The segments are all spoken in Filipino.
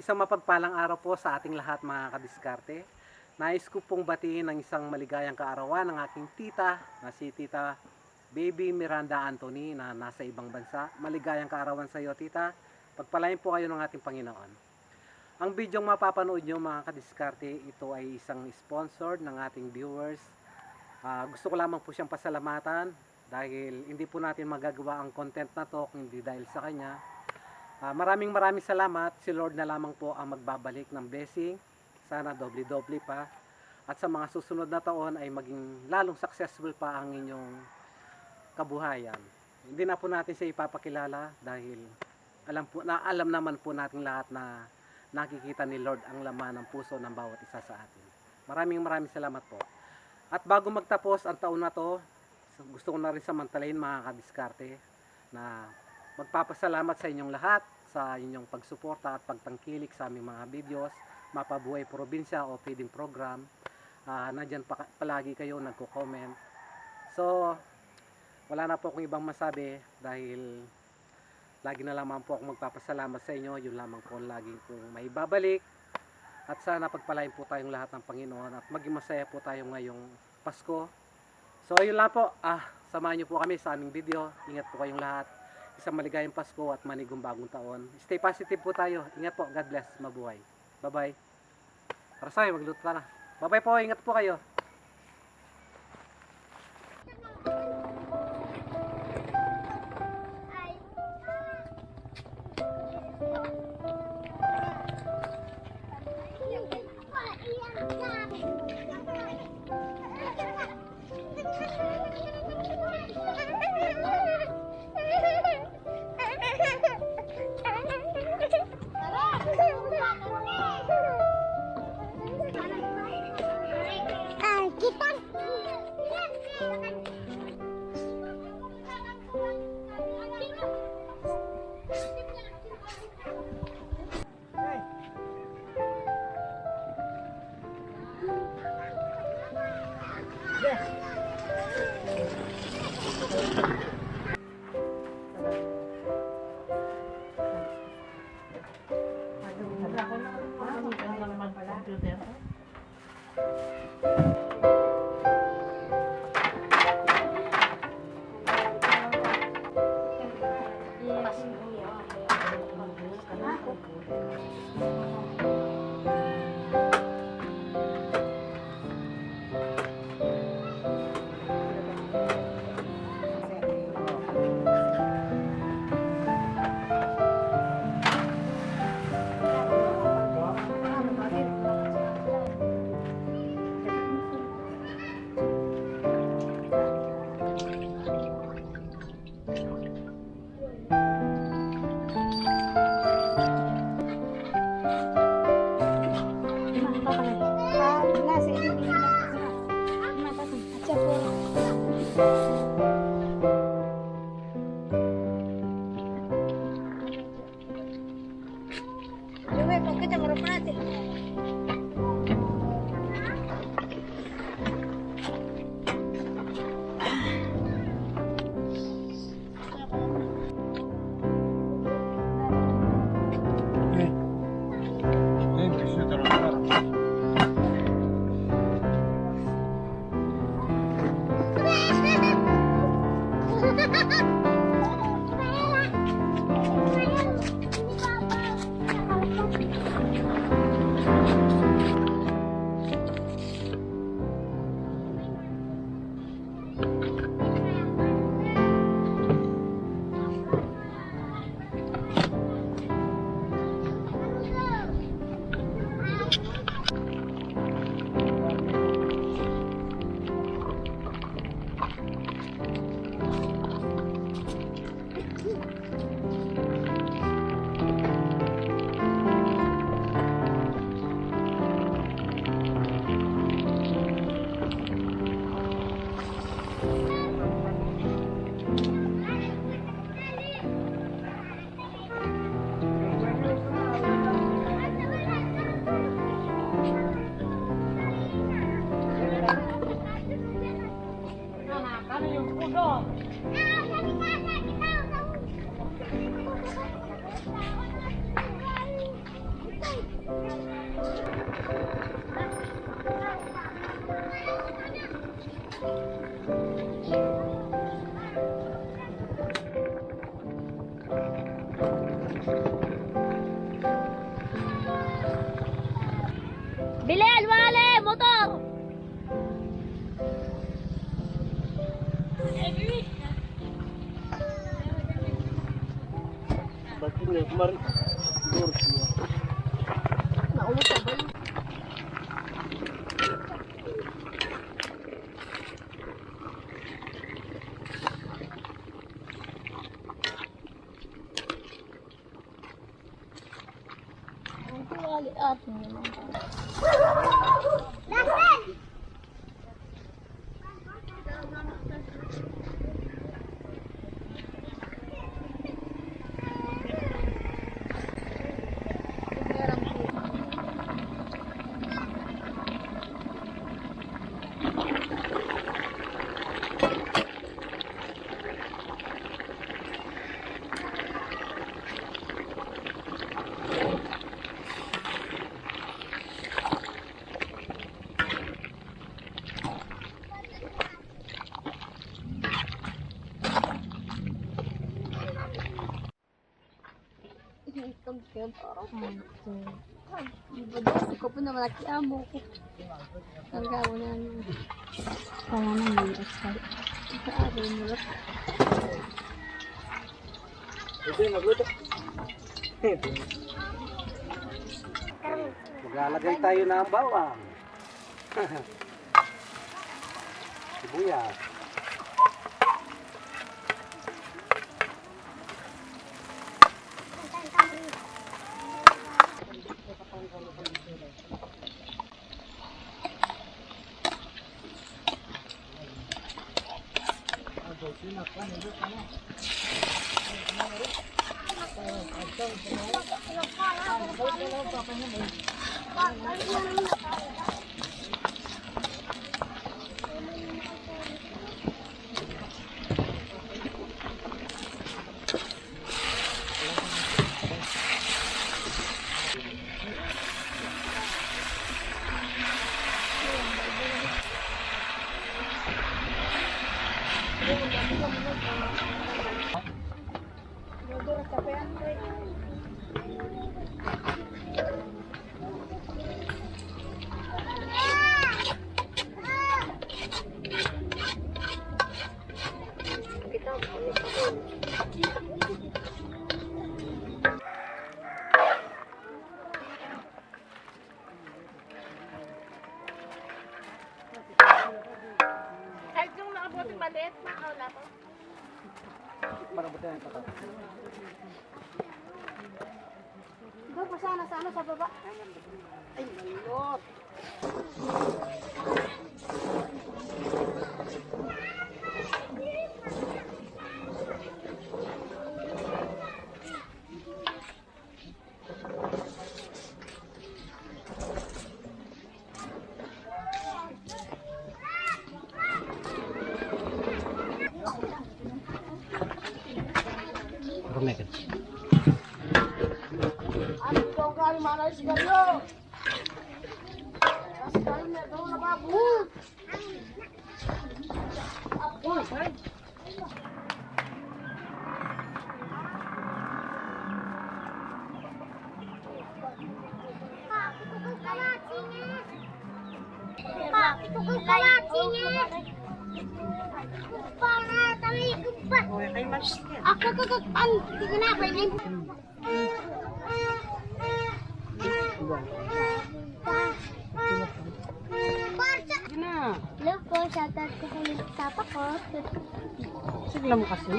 Isang mapagpalang araw po sa ating lahat mga kadiskarte. Nais ko pong batiin ng isang maligayang kaarawan ng aking tita na si Tita Baby Miranda Anthony na nasa ibang bansa. Maligayang kaarawan sa iyo, tita. Pagpalain po kayo ng ating Panginoon. Ang bidyong mapapanood nyo mga kadiskarte, ito ay isang sponsored ng ating viewers. Gusto ko lamang po siyang pasalamatan dahil hindi po natin magagawa ang content na to kung hindi dahil sa kanya. Maraming salamat. Si Lord na lamang po ang magbabalik ng blessing. Sana doble-doble pa. At sa mga susunod na taon ay maging lalong successful pa ang inyong kabuhayan. Hindi na po natin siya ipapakilala dahil alam naman po natin lahat na nakikita ni Lord ang laman ng puso ng bawat isa sa atin. Maraming salamat po. At bago magtapos ang taon na to, gusto ko na rin samantalahin mga kadiskarte na magpapasalamat sa inyong lahat sa inyong pagsuporta at pagtangkilik sa aming mga videos, Mapabuhay Probinsya o Feeding Program. Nandyan palagi kayo nagko-comment. So, wala na po akong ibang masabi dahil lagi na lamang po akong magpapasalamat sa inyo. Yun lamang po lagi kong maibabalik. At sana pagpalain po tayong lahat ng Panginoon at maging masaya po tayo ngayong Pasko. So, yun lang po. Samahan niyo po kami sa aming video. Ingat po kayong lahat. Isang maligayang Pasko at manigong bagong taon. Stay positive po tayo. Ingat po. God bless. Mabuhay. Bye-bye. Rasoy, magluto ka na. Bye-bye po. Ingat po kayo. Bilal, wale, motor! Bakit niya kemarin? Naulog ka ba? Ang wali atin naman. Ko po na malaki amo ko. Ang gawa na ano. Kaya na may asal. Kaaro mo lang. Ito yung magluto. Maglalagay tayo ng bawang. Sibuyas. Kahit yung nakabuting maliit, wala po. Marabutin ang patat. Doon pa sana sa ano, sa baba. Ay, malot. Rumekan. Ano daw kami mana si Galyo? Kasi kami na daw nababot. Ako kagagpan, hindi ko na pwede. Loko, shoutout ko sa papa ko. Sigla mo kasi.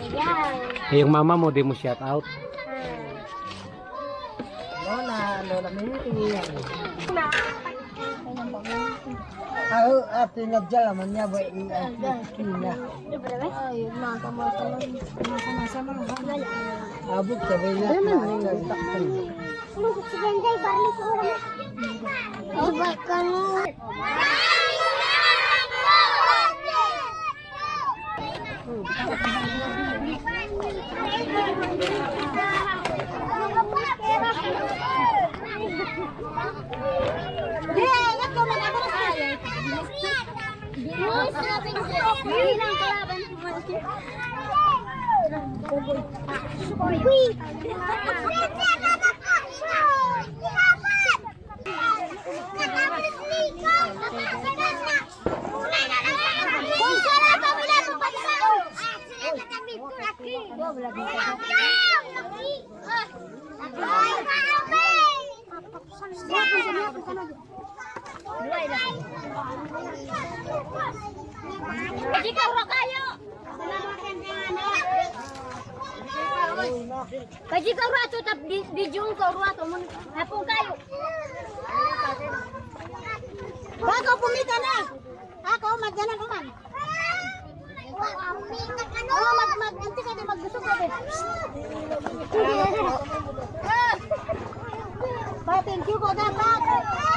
Ayan. Yung mama mo, di mo shout out. Lola Mary. Na. Ako ate nagdala man niya ba i-kina. Ayun, sama-sama. Abot ka ba niya? Nagtakpan. Sumagot si Ganday, balik ko na. Subak ka no. Jika ura kayo. Kaji ka ura to tap di jung ka ura to mun hapon kayo. Bago pumita na. Ako magdana ko man. Oh, anti ka di maggusog ka din. Thank you ko dapat.